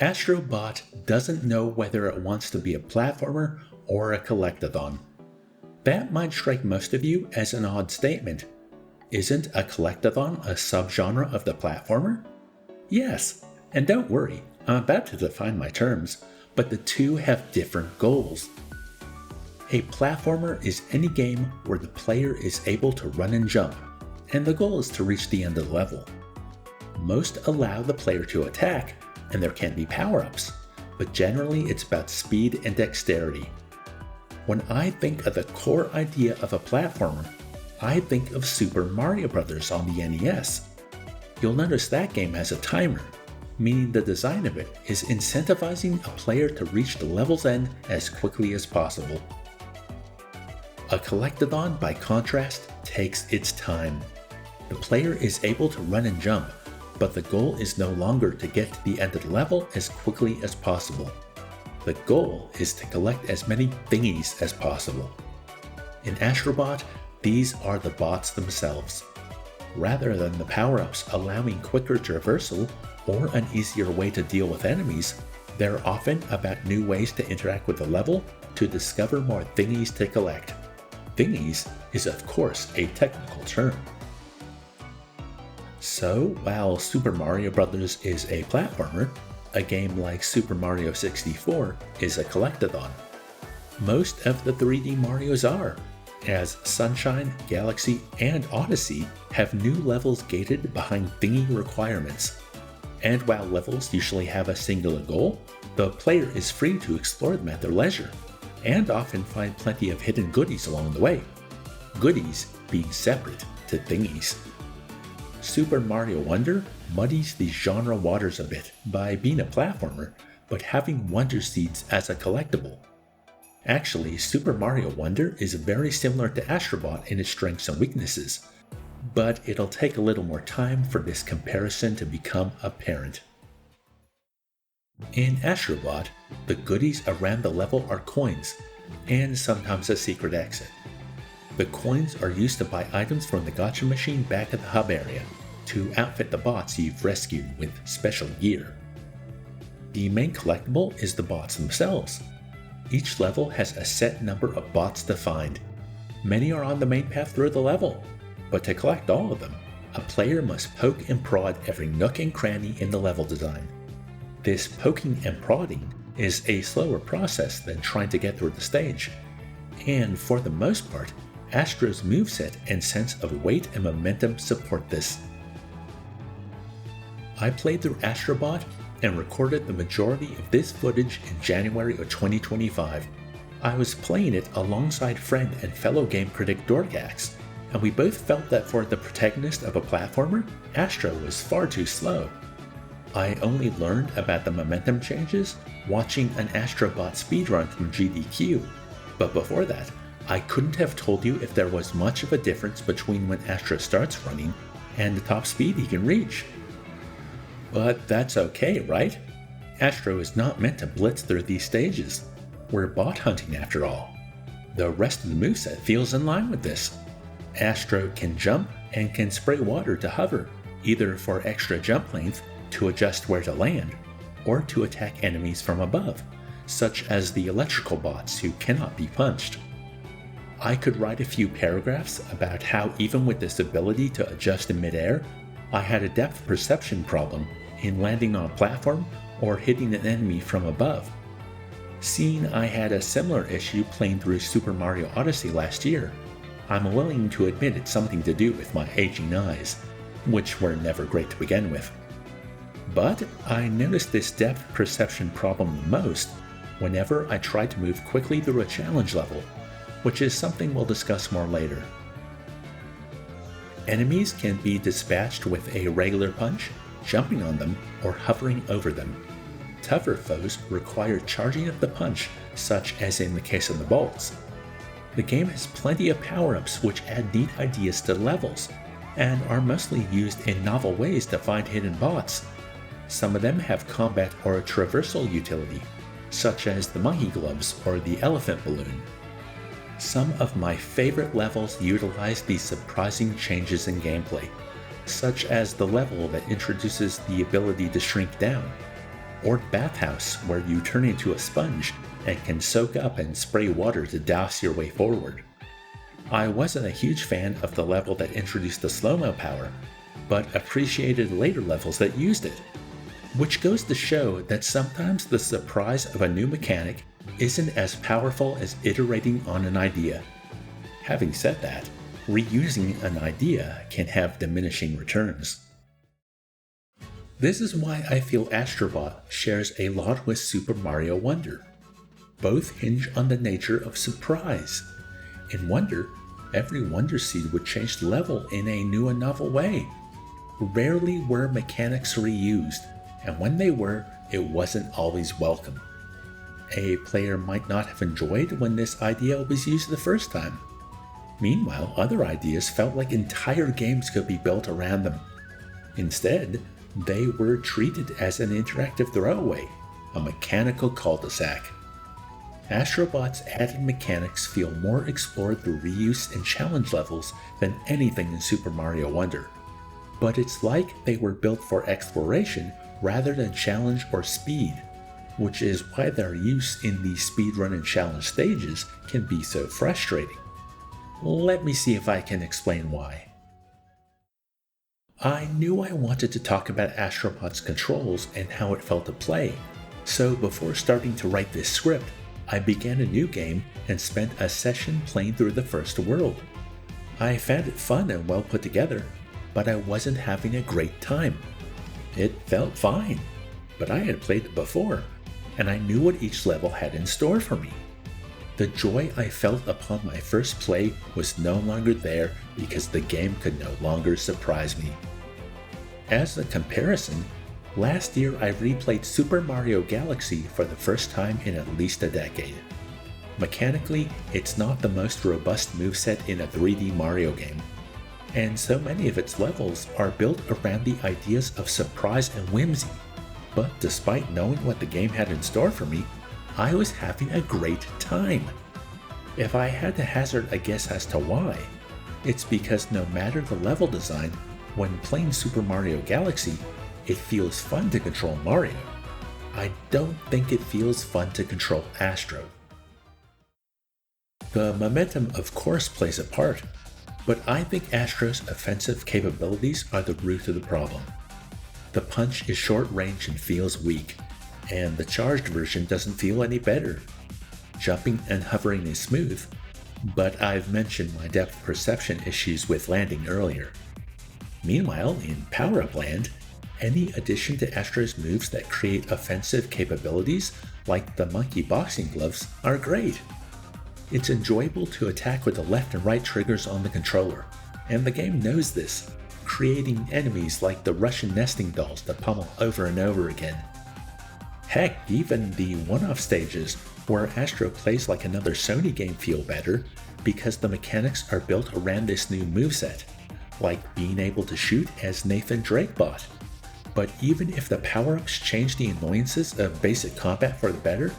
Astro Bot doesn't know whether it wants to be a platformer or a collectathon. That might strike most of you as an odd statement. Isn't a collectathon a subgenre of the platformer? Yes, and don't worry, I'm about to define my terms, but the two have different goals. A platformer is any game where the player is able to run and jump, and the goal is to reach the end of the level. Most allow the player to attack, and there can be power-ups, but generally it's about speed and dexterity. When I think of the core idea of a platformer, I think of Super Mario Bros. On the NES. You'll notice that game has a timer, meaning the design of it is incentivizing a player to reach the level's end as quickly as possible. A collectathon, by contrast, takes its time. The player is able to run and jump, but the goal is no longer to get to the end of the level as quickly as possible. The goal is to collect as many thingies as possible. In Astrobot, these are the bots themselves. Rather than the power-ups allowing quicker traversal or an easier way to deal with enemies, they're often about new ways to interact with the level to discover more thingies to collect. Thingies is of course a technical term. So, while Super Mario Bros. Is a platformer, a game like Super Mario 64 is a collectathon. Most of the 3D Marios are, as Sunshine, Galaxy, and Odyssey have new levels gated behind thingy requirements. And while levels usually have a singular goal, the player is free to explore them at their leisure, and often find plenty of hidden goodies along the way. Goodies being separate to thingies. Super Mario Wonder muddies the genre waters a bit by being a platformer, but having Wonder Seeds as a collectible. Actually, Super Mario Wonder is very similar to Astrobot in its strengths and weaknesses, but it'll take a little more time for this comparison to become apparent. In Astrobot, the goodies around the level are coins, and sometimes a secret exit. The coins are used to buy items from the gacha machine back at the hub area, to outfit the bots you've rescued with special gear. The main collectible is the bots themselves. Each level has a set number of bots to find. Many are on the main path through the level, but to collect all of them, a player must poke and prod every nook and cranny in the level design. This poking and prodding is a slower process than trying to get through the stage, and for the most part, Astro's moveset and sense of weight and momentum support this. I played through Astrobot and recorded the majority of this footage in January of 2025. I was playing it alongside friend and fellow game critic Dorgax, and we both felt that for the protagonist of a platformer, Astro was far too slow. I only learned about the momentum changes watching an Astrobot speedrun from GDQ, but before that, I couldn't have told you if there was much of a difference between when Astro starts running and the top speed he can reach. But that's okay, right? Astro is not meant to blitz through these stages. We're bot hunting after all. The rest of the moveset feels in line with this. Astro can jump and can spray water to hover, either for extra jump length to adjust where to land, or to attack enemies from above, such as the electrical bots who cannot be punched. I could write a few paragraphs about how even with this ability to adjust in midair, I had a depth perception problem in landing on a platform or hitting an enemy from above. Seeing I had a similar issue playing through Super Mario Odyssey last year, I'm willing to admit it's something to do with my aging eyes, which were never great to begin with. But I noticed this depth perception problem the most whenever I tried to move quickly through a challenge level, which is something we'll discuss more later. Enemies can be dispatched with a regular punch, jumping on them, or hovering over them. Tougher foes require charging up the punch, such as in the case of the bolts. The game has plenty of power-ups which add neat ideas to the levels, and are mostly used in novel ways to find hidden bots. Some of them have combat or traversal utility, such as the monkey gloves or the elephant balloon. Some of my favorite levels utilize these surprising changes in gameplay, such as the level that introduces the ability to shrink down. or Bathhouse, where you turn into a sponge and can soak up and spray water to douse your way forward. I wasn't a huge fan of the level that introduced the slow-mo power, but appreciated later levels that used it, which goes to show that sometimes the surprise of a new mechanic isn't as powerful as iterating on an idea. Having said that, reusing an idea can have diminishing returns. This is why I feel Astrobot shares a lot with Super Mario Wonder. Both hinge on the nature of surprise. In Wonder, every Wonder Seed would change the level in a new and novel way. Rarely were mechanics reused, and when they were, it wasn't always welcome. A player might not have enjoyed when this idea was used the first time. Meanwhile, other ideas felt like entire games could be built around them. Instead, they were treated as an interactive throwaway, a mechanical cul-de-sac. Astrobot's added mechanics feel more explored through reuse and challenge levels than anything in Super Mario Wonder. But it's like they were built for exploration rather than challenge or speed, which is why their use in the speedrun and challenge stages can be so frustrating. Let me see if I can explain why. I knew I wanted to talk about Astrobot's controls and how it felt to play, so before starting to write this script, I began a new game and spent a session playing through the first world. I found it fun and well put together, but I wasn't having a great time. It felt fine, but I had played it before, and I knew what each level had in store for me. The joy I felt upon my first play was no longer there because the game could no longer surprise me. As a comparison, last year I replayed Super Mario Galaxy for the first time in at least a decade. Mechanically, it's not the most robust moveset in a 3D Mario game, and so many of its levels are built around the ideas of surprise and whimsy. But despite knowing what the game had in store for me, I was having a great time. If I had to hazard a guess as to why, it's because no matter the level design, when playing Super Mario Galaxy, it feels fun to control Mario. I don't think it feels fun to control Astro. The momentum of course plays a part, but I think Astro's offensive capabilities are the root of the problem. The punch is short range and feels weak, and the charged version doesn't feel any better. Jumping and hovering is smooth, but I've mentioned my depth perception issues with landing earlier. Meanwhile, in Power Up Land, any addition to Astro's moves that create offensive capabilities, like the monkey boxing gloves, are great. It's enjoyable to attack with the left and right triggers on the controller, and the game knows this, creating enemies like the Russian nesting dolls to pummel over and over again. Heck, even the one-off stages where Astro plays like another Sony game feel better because the mechanics are built around this new moveset, like being able to shoot as Nathan Drakebot. But even if the power-ups change the annoyances of basic combat for the better,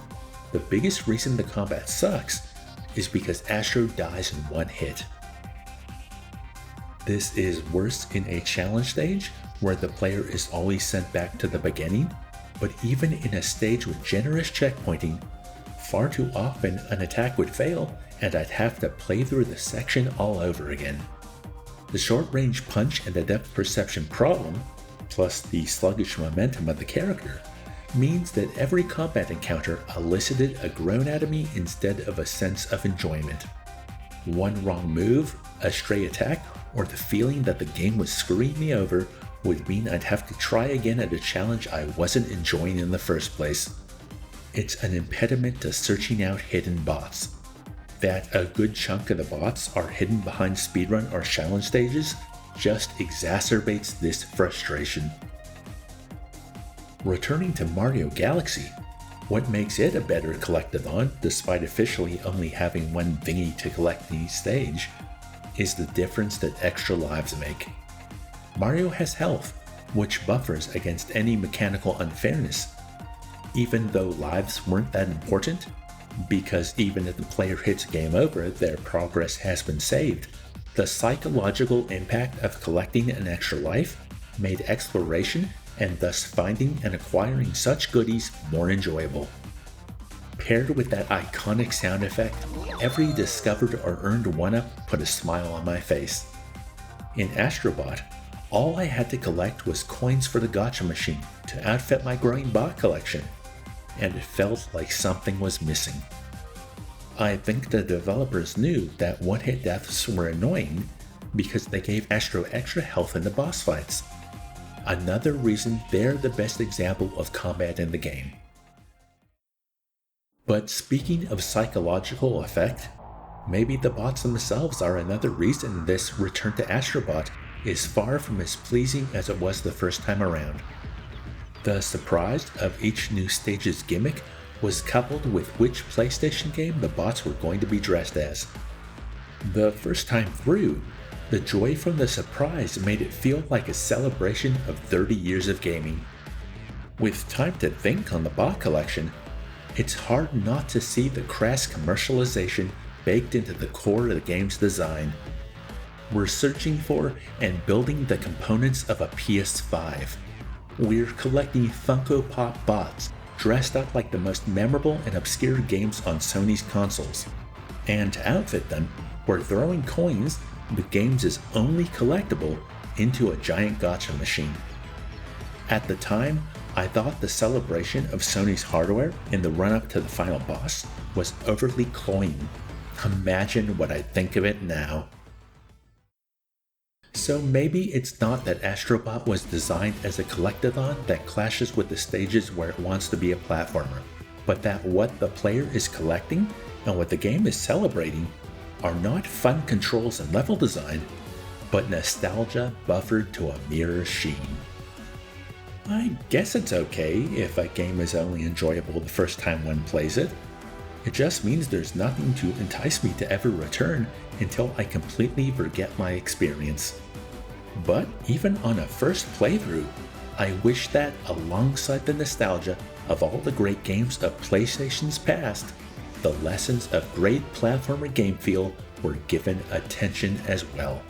the biggest reason the combat sucks is because Astro dies in one hit. This is worse in a challenge stage where the player is always sent back to the beginning, but even in a stage with generous checkpointing, far too often an attack would fail and I'd have to play through the section all over again. The short-range punch and the depth perception problem, plus the sluggish momentum of the character, means that every combat encounter elicited a groan out of me instead of a sense of enjoyment. One wrong move, a stray attack, or the feeling that the game was screwing me over would mean I'd have to try again at a challenge I wasn't enjoying in the first place. It's an impediment to searching out hidden bots. That a good chunk of the bots are hidden behind speedrun or challenge stages just exacerbates this frustration. Returning to Mario Galaxy, what makes it a better collectathon, despite officially only having one thingy to collect in each stage, is the difference that extra lives make. Mario has health, which buffers against any mechanical unfairness, even though lives weren't that important, because even if the player hits game over, their progress has been saved. The psychological impact of collecting an extra life made exploration and thus finding and acquiring such goodies more enjoyable. Paired with that iconic sound effect, every discovered or earned 1-up put a smile on my face. In Astrobot, all I had to collect was coins for the gacha machine to outfit my growing bot collection, and it felt like something was missing. I think the developers knew that one-hit deaths were annoying because they gave Astro extra health in the boss fights. Another reason they're the best example of combat in the game. But speaking of psychological effect, maybe the bots themselves are another reason this return to Astrobot is far from as pleasing as it was the first time around. The surprise of each new stage's gimmick was coupled with which PlayStation game the bots were going to be dressed as. The first time through, the joy from the surprise made it feel like a celebration of 30 years of gaming. With time to think on the bot collection, it's hard not to see the crass commercialization baked into the core of the game's design. We're searching for and building the components of a PS5. We're collecting Funko Pop bots dressed up like the most memorable and obscure games on Sony's consoles. And to outfit them, we're throwing coins, the game's only collectible, into a giant gacha machine. At the time, I thought the celebration of Sony's hardware in the run-up to the final boss was overly cloying. Imagine what I think of it now. So maybe it's not that Astrobot was designed as a collectathon that clashes with the stages where it wants to be a platformer, but that what the player is collecting and what the game is celebrating are not fun controls and level design, but nostalgia buffered to a mirror sheen. I guess it's okay if a game is only enjoyable the first time one plays it. It just means there's nothing to entice me to ever return until I completely forget my experience. But even on a first playthrough, I wish that alongside the nostalgia of all the great games of PlayStation's past, the lessons of great platformer game feel were given attention as well.